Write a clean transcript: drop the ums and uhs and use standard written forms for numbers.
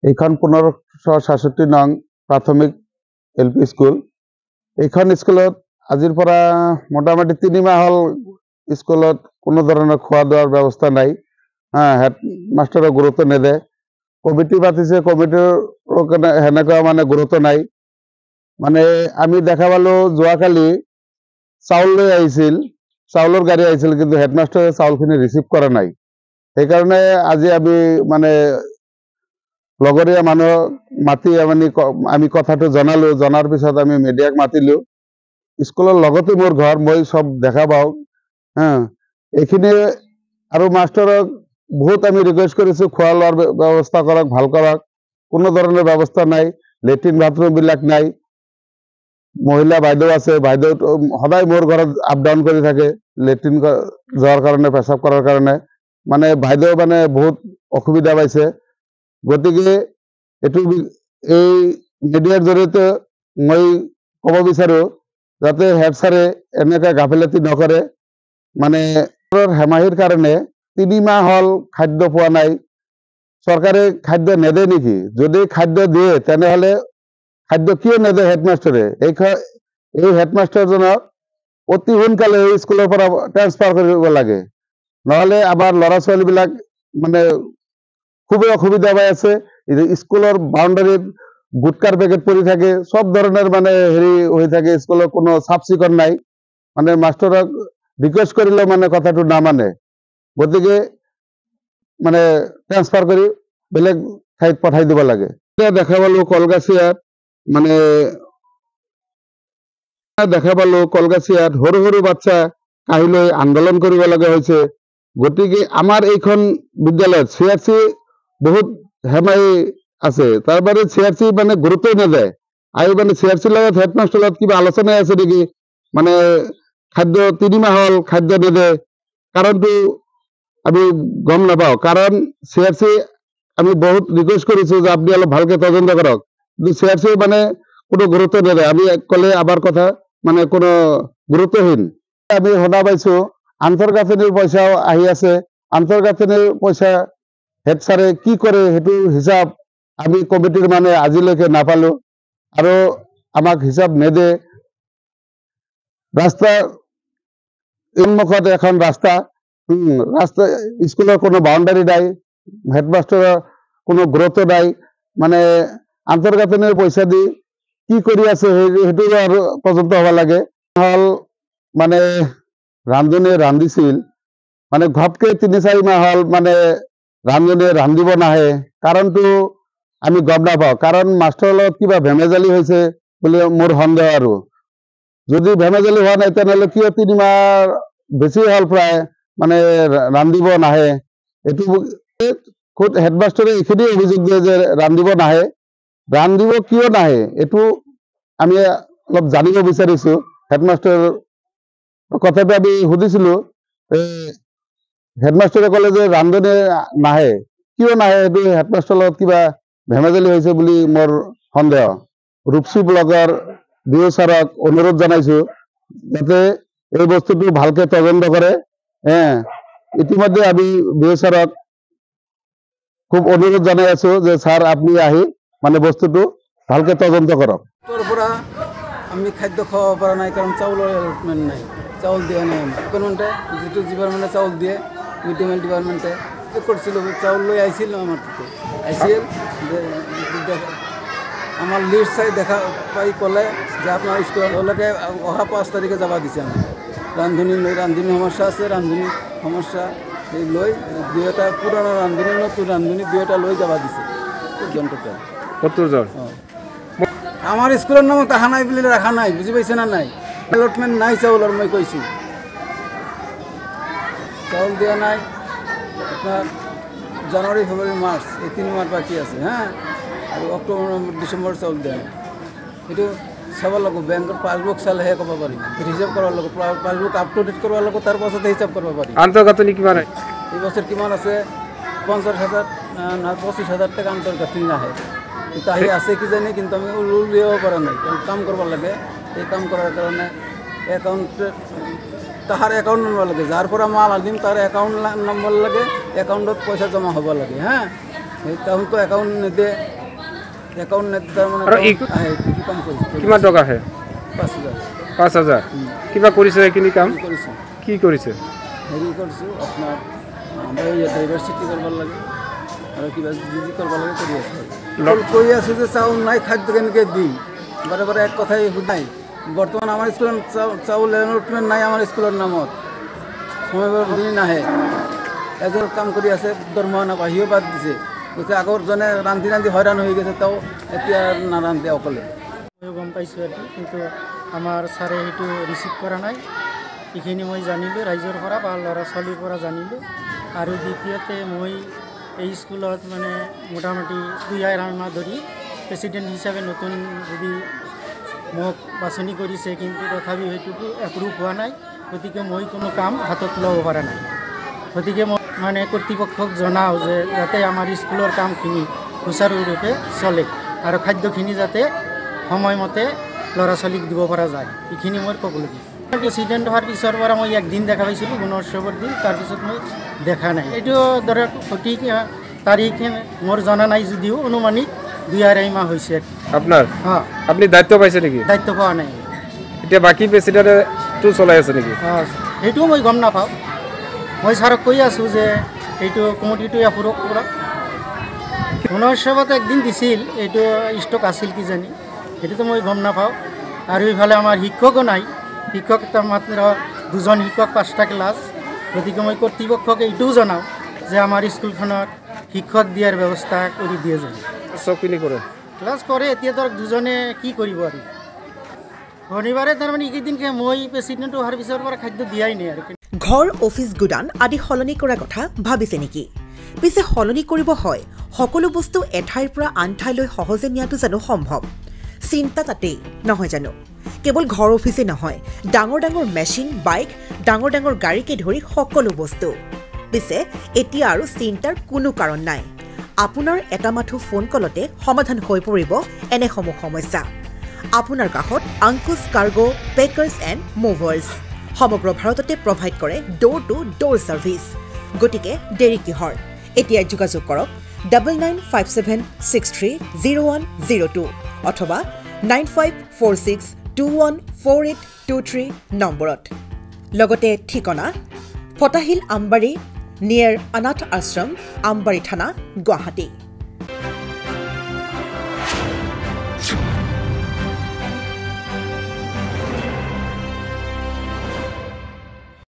এইখন 1567 নং প্ৰাথমিক এলপি স্কুল। এইখন স্কুলত আজিৰ পৰা মোটামুটি 3 মাহ হল স্কুলত কোনো ধৰণৰ খোৱা দোৱাৰ ব্যৱস্থা নাই। হেড মাষ্টৰৰ গুৰুত্ব নেদে। কমিটি পাতিছে, কমিটিৰ সেনেকুৱা মানে গুৰুত্ব নাই। মানে আমি দেখা পালো যোৱাকালি চাউল লৈ আহিছিল, চাউলৰ গাড়ী আহিছিল, কিন্তু হেডমাষ্টাৰে চাউলখিনি ৰিচিভ কৰা নাই। সেইকাৰণে আজি আমি মানে লগৰীয়া মানুহ মাতি আমি কথাটো জনালো। জনাৰ পিছত আমি মিডিয়াক মাতিলো। স্কুলৰ লগতে মোৰ ঘৰ, মই সব দেখা পাওঁ। এইখিনি আৰু মাষ্টৰক বহুত আমি ৰিকুৱেষ্ট কৰিছো, খোৱা লোৱাৰ ব্যৱস্থা কৰক, ভাল কৰক। কোনো ধৰণৰ ব্যৱস্থা নাই। লেট্ৰিন বাথৰুম বিলাক নাই। মহিলা বাইদেউ আছে, বাইদেউ সদায় মোৰ ঘৰত আপ ডাউন কৰি থাকে লেট্ৰিন যোৱাৰ কাৰণে, পেচাব কৰাৰ কাৰণে। মানে বাইদেউ মানে বহুত অসুবিধা পাইছে। গতিকে এইটো এই মিডিয়াৰ জৰিয়তে মই ক'ব বিচাৰো যাতে হেড ছাৰে এনেকৈ গাফিলতি নকৰে। মানে হেমাহিৰ কাৰণে 3 মাহ হল খাদ্য পোৱা নাই। চৰকাৰে খাদ্য নেদে নেকি? যদি খাদ্য দিয়ে তেনেহলে খাদ্য কিয় নেদে হেডমাষ্টাৰে? এই হেডমাষ্টাৰজনক অতি সোনকালে এই স্কুলৰ পৰা ট্ৰান্সফাৰ কৰিব লাগে। নহলে আমাৰ ল'ৰা ছোৱালীবিলাক মানে খুবেই অসুবিধা পাই আছে। স্কুলৰ বাউণ্ডাৰীত গুটকাৰ পেকেট পৰি থাকে, সব ধৰণৰ মানে হেৰি হৈ থাকে। স্কুলৰ কোনো চাফ চিকুণ নাই। মানে মাষ্টৰক ৰিকুৱেষ্ট কৰিলে মানে কথাটো নামানে। গতিকে মানে ট্ৰান্সফাৰ কৰি বেলেগ ঠাইত পঠাই দিব লাগে। দেখা পালো কলগাছিয়াত সৰু সৰু বাচ্চা কাঢ়ি লৈ আন্দোলন কৰিব লগা হৈছে। গতিকে আমাৰ এইখন বিদ্যালয়ত CRC বহুত হেমাহি আছে, তাৰ মানে CRC মানে গুৰুত্বই নেদেয়। আৰু মানে CRC লগত হেডমাষ্টাৰৰ লগত কিবা আলোচনা আছে নেকি? মানে খাদ্য 3 মাহ হল খাদ্য নেদে, কাৰণটো আমি গম নাপাওঁ। কাৰণ CRC আমি বহুত ৰিকুৱেষ্ট কৰিছো যে আপুনি অলপ ভালকে তদন্ত কৰক, কিন্তু CRC মানে কোনো গুৰুত্ব নেদে। আমি ক'লে আমাৰ কথা মানে কোনো গুৰুত্বহীন। আমি শুনা পাইছো আন্তঃগাঁথনিৰ পইচাও আহি আছে। আন্তঃগাঁথনিৰ পইচা হেড ছাৰে কি কৰে সেইটো হিচাপ আমি কমিটিৰ মানে আজিলৈকে নাপালো, আৰু আমাক হিচাপ নেদে। ৰাস্তা সন্মুখত এখন ৰাস্তা স্কুলৰ কোনো বাউণ্ডাৰী নাই, হেডমাষ্টাৰৰ কোনো গুৰুত্ব নাই। মানে আন্তঃগাঁথনিৰ পইচা দি কি কৰি আছে সেইটো আৰু তদন্ত হ'ব লাগে। হল মানে ৰান্ধনীয়ে ৰান্ধিছিল, মানে ঘপকে 3-4 মাহ হল মানে ৰান্ধনীয়ে ৰান্ধিব নাহে। কাৰণটো আমি গম নাপাওঁ। কাৰণ মাষ্টৰৰ লগত কিবা ভেমেজালি হৈছে বুলি মোৰ সন্দেহ। আৰু যদি ভেমেজালি হোৱা নাই তেনেহলে কিয় 3 মাহ বেছি হল প্ৰায় মানে ৰান্ধিব নাহে? এইটো খুদ হেডমাষ্টাৰে এইখিনি অভিযোগ দিয়ে যে ৰান্ধিব নাহে। ৰান্ধিব কিয় নাহে এইটো আমি অলপ জানিব বিচাৰিছো। হেডমাষ্টাৰ কথাটো আমি সুধিছিলো, হেডমাষ্টাৰে ক'লে যে ৰান্ধনীয়ে নাহে। কিয় নাহে এইটো হেডমাষ্টাৰৰ লগত কিবা ভেমেজালি হৈছে বুলি মোৰ সন্দেহ। ৰূপসী ব্লগৰ DO ছাৰক অনুৰোধ জনাইছো যাতে এই বস্তুটো ভালকে তদন্ত কৰে। ইতিমধ্যে আমি DO ছাৰক খুব অনুৰোধ জনাই আছো যে স্যাৰ আপনি আহি মানে বস্তুটো ভালকে তদন্ত কৰক। আমি খাদ্য খাওয়া পারা নাই, কারণ চাউলের অ্যালটমেন্ট নাই, চাউল দিয়ে নাই। ডিপার্টমেন্টে যেটু ডিপার্টমেন্টে চাউল দিয়ে মিড ডে মিল ডিপার্টমেন্টে চেক করছিল, চাউল লই আইছিল আমার থেকে আইসিএল আমার লিস্ট চাই দেখা পাই কলে যে আপনার স্কুলকে অহা 5 তারিখে যাবা দিছে। আমি রান্ধনী সমস্যা আছে, রান্ধনী সমস্যা লই 2টা পুরানো রান্ধনী নতুন রান্ধনী 2টা লই যাবা দিছে। কতজন? আমার স্কুলের নাম তাহা নাই বলে রাখা নাই, বুঝি পাইছে না? নাই অ্যালটমেন্ট নাই চাউলের। মই কইছি চাউল দিয়া নাই। আপনার জানুয়ারি ফেব্রুয়ারি মার্চ এই 3 মাস বাকি আছে। আর অক্টোবর নভেম্বর ডিসেম্বর চাউল দেয়। এইটো চাব লাগব, ব্যাংকের পাসবুক চালেহে ক'ব পারি, হিসাব করার লাগব, পাসবুক আপ টু ডেট করবার লাগব, তার পাছতে হিসাব করব পারি। আন্তঃগাঁথনি কিমান এই বছর কিমান আছে? 50,000 না 25,000 টাকা আন্তঃগাঁথনি নাহে। তাহি আছে কি জানি, কিন্তু আমি উলিয়াব পারা নাই। কাম করবার লাগে, এই কাম করার কারণে অ্যাকাউন্টে তাহার অ্যাকাউন্ট নম্বর লাগে, যার পরে মাল আনিম তার অ্যাকাউন্ট নম্বর লাগে, অ্যাকাউন্টত পয়সা জমা হব লাগে। তাহোঁনকো একাউণ্ট নেদে তাৰমানে আৰু এই আহে এইটো কাম কৰিছোঁ কিমান টকা আহে 5,000 5,000 কিবা কৰিছে এইখিনি কাম কৰিছোঁ কি কৰিছে হেৰি কৰিছোঁ আপোনাৰ আমাৰ ডাইভাৰ্চিটি কৰিব লাগে আৰু কিবা যি কৰিব লাগে কৰি আছোঁ কৈ আছোঁ যে চাউল নাই খাদ্য কেনেকৈ দিম বাৰে বাৰে এক কথাই শুনাই বৰ্তমান আমাৰ স্কুলত চাউল এলটমেণ্ট নাই আমাৰ স্কুলৰ নামত সময়বাৰ দিন নাহে এজন কাম কৰি আছে দৰমহা নাপায় সিও বাদ দিছে গতিকে আগৰজনে ৰান্ধি ৰান্ধি হয়ৰাণ হৈ গৈছে তেওঁ এতিয়া নাৰান্ধে অকলে মই গম পাইছোঁ আৰু কিন্তু আমাৰ ছাৰে সেইটো ৰিচিভ কৰা নাই এইখিনি মই জানিলোঁ ৰাইজৰ পৰা বা ল'ৰা ছোৱালীৰ পৰা জানিলোঁ আৰু দ্বিতীয়তে মই এই স্কুলত মানে মোটামুটি 2.5 মাহ ধৰি প্ৰেচিডেণ্ট হিচাপে নতুন যদি মোক বাছনি কৰিছে কিন্তু তথাপি সেইটো এপ্ৰুভ হোৱা নাই গতিকে মই কোনো কাম হাতত ল'ব পৰা নাই গতিকে মই মানে কৰ্তৃপক্ষক জনাওঁ যে যাতে আমাৰ স্কুলৰ কামখিনি সুচাৰুৰূপে চলে আৰু খাদ্যখিনি যাতে সময়মতে ল'ৰা ছোৱালীক দিব পৰা যায় এইখিনি মই ক'বলগীয়া প্ৰেচিডেণ্ট হোৱাৰ পিছৰ পৰা মই একদিন দেখা পাইছিলোঁ গুণোৎসৱৰ দিন তাৰপিছত মই দেখা নাই এইটো ধৰক সঠিক তাৰিখ মোৰ জনা নাই যদিও অনুমানিক 2.5 মাহ হৈছে আপোনাৰ অঁ আপুনি দায়িত্ব পাইছে নেকি দায়িত্ব পোৱা নাই এতিয়া বাকী প্ৰেচিডেণ্টটো চলাই আছে নেকি অঁ সেইটোও মই গম নাপাওঁ মই ছাৰক কৈ আছোঁ যে এইটো কমিটিটো এপ্ৰুভ কৰক গুণোৎসৱত একদিন দিছিল এইটো ষ্টক আছিল কিজানি সেইটোতো মই গম নাপাওঁ আৰু ইফালে আমাৰ শিক্ষকো নাই শিক্ষক মাত্ৰ 2জন শিক্ষক 5টা ক্লাছ গতিকে মই কৰ্তৃপক্ষক এইটোও জনাওঁ যে আমাৰ স্কুলখনত শিক্ষক দিয়াৰ ব্যৱস্থা কৰি দিয়ে যেন চবখিনি কৰে ক্লাছ কৰে এতিয়া ধৰক 2জনে কি কৰিব আৰু শনিবাৰে তাৰমানে এইকেইদিনকে মই প্ৰেচিডেণ্ট হোৱাৰ পিছৰ পৰা খাদ্য দিয়াই নাই আৰু ঘৰ অফিচ গুদান আদি সলনি কৰাৰ কথা ভাবিছে নেকি পিছে সলনি কৰিব হয় সকলো বস্তু এঠাইৰ পৰা আন ঠাইলৈ সহজে নিয়াটো জানো সম্ভৱ চিন্তা তাতেই নহয় জানো কেৱল ঘৰ অফিচে নহয় ডাঙৰ ডাঙৰ মেচিন বাইক ডাঙৰ ডাঙৰ গাড়ীকে ধৰি সকলো বস্তু পিছে এতিয়া আৰু চিন্তাৰ কোনো কাৰণ নাই আপোনাৰ এটা মাথো ফোন কলতে সমাধান হৈ পৰিব এনেসমূহ সমস্যা আপোনাৰ কাষত আংকুশ কাৰ্গো পেকাৰ্ছ এণ্ড মুভাৰ্ছ সমগ্ৰ ভাৰততে প্ৰভাইড কৰে ডোৰ টু ডোৰ ছাৰ্ভিচ গতিকে দেৰি কিহৰ এতিয়া যোগাযোগ কৰক 9957630102 অথবা 9546214823 নম্বৰত লগতে ঠিকনা ফটাহিল আমবাৰী নিয়াৰ অনাথ আশ্ৰম আমবাৰী থানা গুৱাহাটী